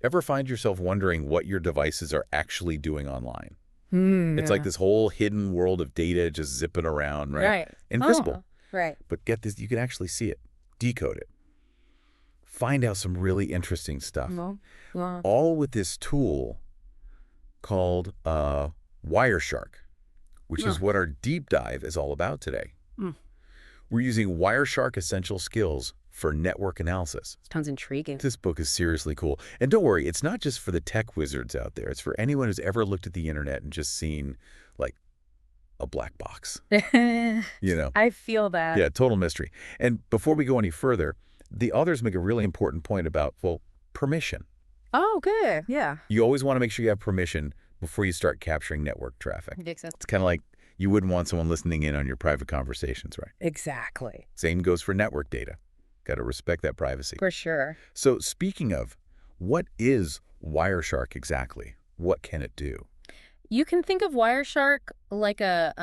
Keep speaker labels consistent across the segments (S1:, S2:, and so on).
S1: Ever find yourself wondering what your devices are actually doing online? It's like
S2: Yeah.
S1: this whole hidden world of data just zipping around, right?
S2: Right.
S1: Invisible.
S2: Oh, right.
S1: But get this, you can actually see it, decode it, find out some really interesting stuff.
S2: Well, well,
S1: All with this tool called Wireshark, which
S2: no.
S1: is what our deep dive is all about today.
S2: Mm.
S1: We're using Wireshark Essential Skills for network analysis.
S2: Sounds intriguing.
S1: This book is seriously cool. And don't worry, it's not just for the tech wizards out there. It's for anyone who's ever looked at the internet and just seen, like, a black box, you know?
S2: I feel that.
S1: Yeah, total mystery. And before we go any further, the authors make a really important point about, well, permission.
S2: Oh, good. Yeah.
S1: You always want to make sure you have permission before you start capturing network traffic.
S2: Makes sense.
S1: It's kind of like you wouldn't want someone listening in on your private conversations, right?
S2: Exactly.
S1: Same goes for network data. Got to respect that privacy.
S2: For sure.
S1: So speaking of, what is Wireshark exactly? What can it do?
S2: You can think of Wireshark like a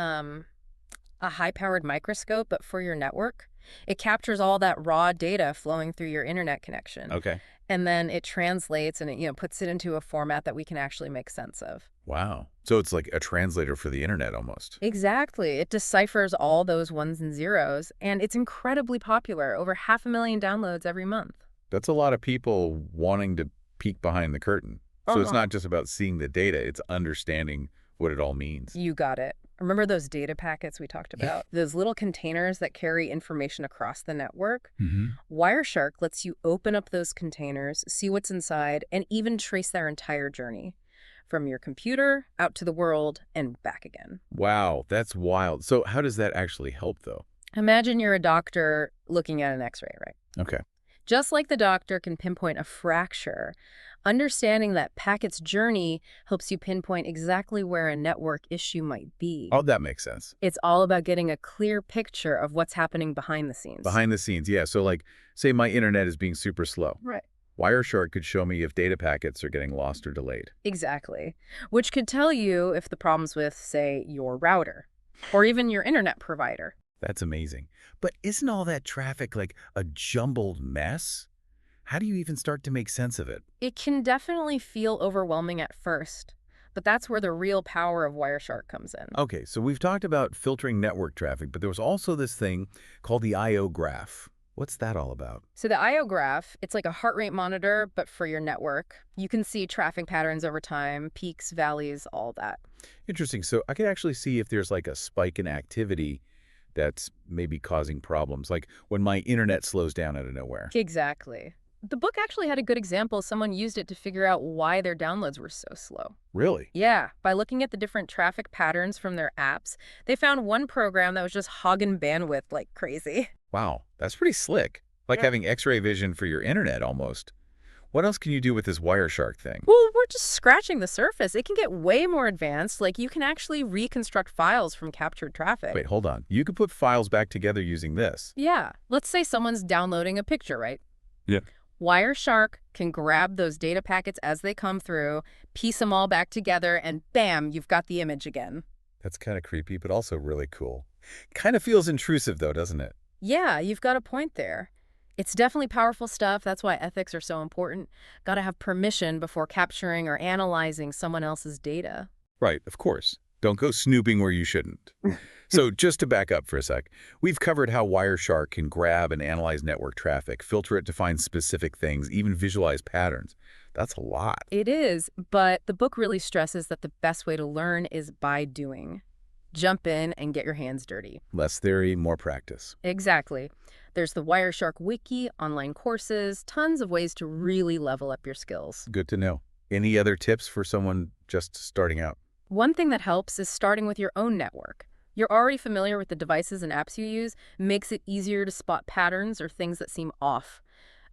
S2: high-powered microscope, but for your network. It captures all that raw data flowing through your internet connection.
S1: Okay.
S2: And then it translates and it puts it into a format that we can actually make sense of.
S1: Wow. So it's like a translator for the internet almost.
S2: Exactly. It deciphers all those ones and zeros, and it's incredibly popular. Over 500,000 downloads every month.
S1: That's a lot of people wanting to peek behind the curtain. So it's not just about seeing the data, it's understanding what it all means.
S2: You got it. Remember those data packets we talked about? Those little containers that carry information across the network? Wireshark lets you open up those containers, see what's inside, and even trace their entire journey. From your computer, out to the world, and back again.
S1: Wow, that's wild. So how does that actually help, though?
S2: Imagine you're a doctor looking at an x-ray, right?
S1: Okay.
S2: Just like the doctor can pinpoint a fracture, understanding that packet's journey helps you pinpoint exactly where a network issue might be.
S1: Oh, that makes sense.
S2: It's all about getting a clear picture of what's happening behind the scenes.
S1: Behind the scenes, yeah. So like, say my internet is being super slow.
S2: Right.
S1: Wireshark could show me if data packets are getting lost or delayed.
S2: Exactly. Which could tell you if the problem's with, say, your router or even your internet provider.
S1: That's amazing. But isn't all that traffic like a jumbled mess? How do you even start to make sense of it?
S2: It can definitely feel overwhelming at first, but that's where the real power of Wireshark comes in.
S1: Okay, so we've talked about filtering network traffic, but there was also this thing called the I/O graph. What's that all about?
S2: So the I/O graph, it's like a heart rate monitor, but for your network. You can see traffic patterns over time, peaks, valleys, all that.
S1: Interesting. So I could actually see if there's like a spike in activity that's maybe causing problems, like when my internet slows down out of nowhere.
S2: Exactly. The book actually had a good example. Someone used it to figure out why their downloads were so slow.
S1: Really?
S2: Yeah, by looking at the different traffic patterns from their apps, they found one program that was just hogging bandwidth like crazy.
S1: Wow, that's pretty slick. Like
S2: Yeah.
S1: having X-ray vision for your internet almost. What else can you do with this Wireshark thing?
S2: Well, we're just scratching the surface. It can get way more advanced. Like, you can actually reconstruct files from captured traffic.
S1: Wait, hold on. You could put files back together using this.
S2: Yeah. Let's say someone's downloading a picture, right?
S1: Yeah.
S2: Wireshark can grab those data packets as they come through, piece them all back together, and bam, you've got the image again.
S1: That's kind of creepy, but also really cool. Kind of feels intrusive though, doesn't it?
S2: Yeah, you've got a point there. It's definitely powerful stuff. That's why ethics are so important. Got to have permission before capturing or analyzing someone else's data.
S1: Right, of course. Don't go snooping where you shouldn't. So just to back up for a sec, we've covered how Wireshark can grab and analyze network traffic, filter it to find specific things, even visualize patterns. That's a lot.
S2: It is, but the book really stresses that the best way to learn is by doing. Jump in and get your hands dirty.
S1: Less theory, more practice.
S2: Exactly. There's the Wireshark Wiki, online courses, tons of ways to really level up your skills.
S1: Good to know. Any other tips for someone just starting out?
S2: One thing that helps is starting with your own network. You're already familiar with the devices and apps you use, makes it easier to spot patterns or things that seem off.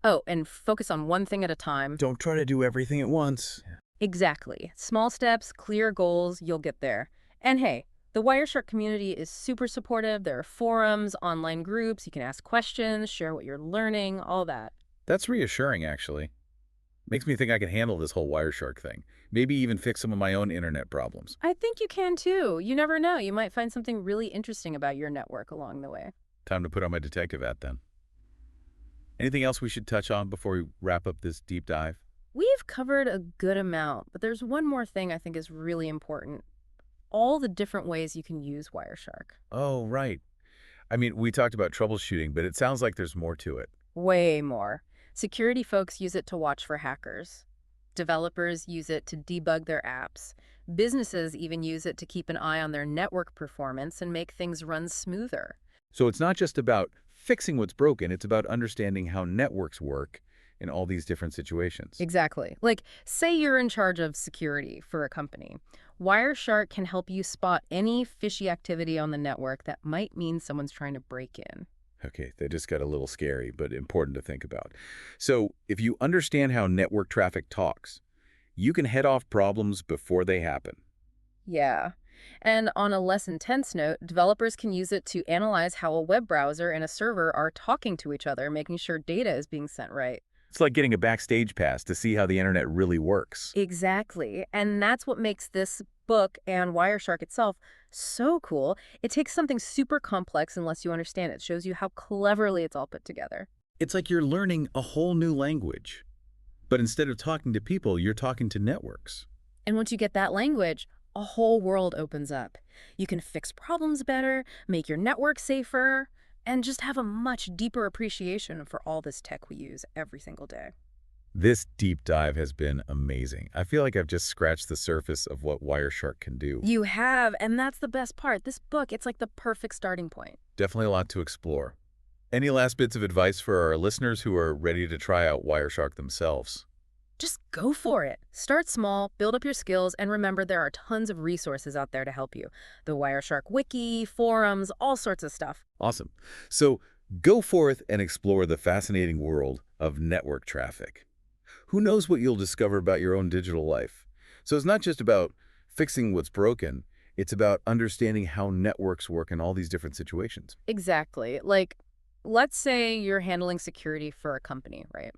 S2: Oh, and focus on one thing at a time.
S1: Don't try to do everything at once.
S2: Exactly. Small steps, clear goals, you'll get there. And hey, the Wireshark community is super supportive. There are forums, online groups, you can ask questions, share what you're learning, all that.
S1: That's reassuring, actually. Makes me think I can handle this whole Wireshark thing. Maybe even fix some of my own internet problems.
S2: I think you can too. You never know. You might find something really interesting about your network along the way.
S1: Time to put on my detective hat then. Anything else we should touch on before we wrap up this deep dive?
S2: We've we've covered a good amount, but there's one more thing I think is really important. All the different ways you can use Wireshark.
S1: Oh, right. I mean, we talked about troubleshooting, but it sounds like there's more to it.
S2: Way more. Security folks use it to watch for hackers. Developers use it to debug their apps. Businesses even use it to keep an eye on their network performance and make things run smoother.
S1: So it's not just about fixing what's broken, it's about understanding how networks work in all these different situations.
S2: Exactly. Like, say you're in charge of security for a company. Wireshark can help you spot any fishy activity on the network that might mean someone's trying to break in.
S1: Okay, that just got a little scary, but important to think about. So if you understand how network traffic talks, you can head off problems before they happen.
S2: Yeah. And on a less intense note, developers can use it to analyze how a web browser and a server are talking to each other, making sure data is being sent right.
S1: It's like getting a backstage pass to see how the internet really works.
S2: Exactly. And that's what makes this book and Wireshark itself so cool. It takes something super complex and lets you understand it. It shows you how cleverly it's all put together.
S1: It's like you're learning a whole new language. But instead of talking to people, you're talking to networks.
S2: And once you get that language, a whole world opens up. You can fix problems better, make your network safer, and just have a much deeper appreciation for all this tech we use every single day.
S1: This deep dive has been amazing. I feel like I've just scratched the surface of what Wireshark can do.
S2: You have, and that's the best part. This book, it's like the perfect starting point.
S1: Definitely a lot to explore. Any last bits of advice for our listeners who are ready to try out Wireshark themselves?
S2: Just go for it. Start small, build up your skills, and remember there are tons of resources out there to help you. The Wireshark wiki, forums, all sorts of stuff.
S1: Awesome. So go forth and explore the fascinating world of network traffic. Who knows what you'll discover about your own digital life? So it's not just about fixing what's broken, it's about understanding how networks work in all these different situations.
S2: Exactly. Like, let's say you're handling security for a company, right?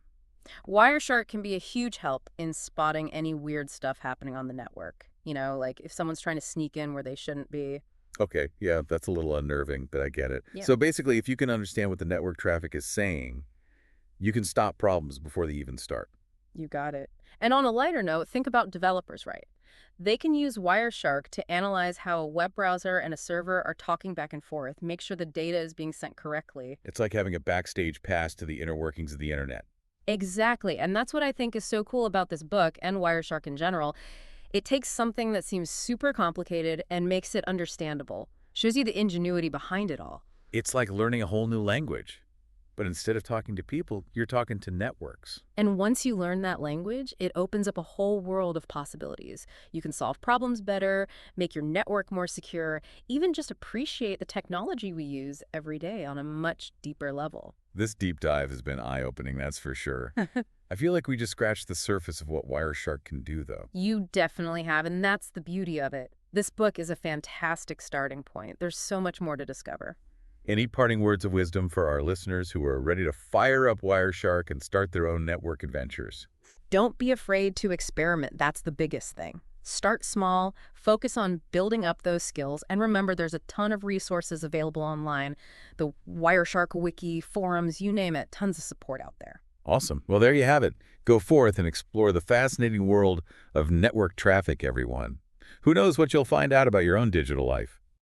S2: Wireshark can be a huge help in spotting any weird stuff happening on the network. You know, like if someone's trying to sneak in where they shouldn't be.
S1: Okay, yeah, that's a little unnerving, but I get it.
S2: Yeah.
S1: So basically, if you can understand what the network traffic is saying, you can stop problems before they even start.
S2: You got it. And on a lighter note, think about developers, right? They can use Wireshark to analyze how a web browser and a server are talking back and forth, make sure the data is being sent correctly.
S1: It's like having a backstage pass to the inner workings of the internet.
S2: Exactly. And that's what I think is so cool about this book and Wireshark in general. It takes something that seems super complicated and makes it understandable. Shows you the ingenuity behind it all.
S1: It's like learning a whole new language. But instead of talking to people, you're talking to networks.
S2: And once you learn that language, it opens up a whole world of possibilities. You can solve problems better, make your network more secure, even just appreciate the technology we use every day on a much deeper level.
S1: This deep dive has been eye-opening, that's for sure. I feel like we just scratched the surface of what Wireshark can do, though.
S2: You definitely have, and that's the beauty of it. This book is a fantastic starting point. There's so much more to discover.
S1: Any parting words of wisdom for our listeners who are ready to fire up Wireshark and start their own network adventures?
S2: Don't be afraid to experiment. That's the biggest thing. Start small, focus on building up those skills, and remember there's a ton of resources available online. The Wireshark wiki, forums, you name it, tons of support out there.
S1: Awesome. Well, there you have it. Go forth and explore the fascinating world of network traffic, everyone. Who knows what you'll find out about your own digital life?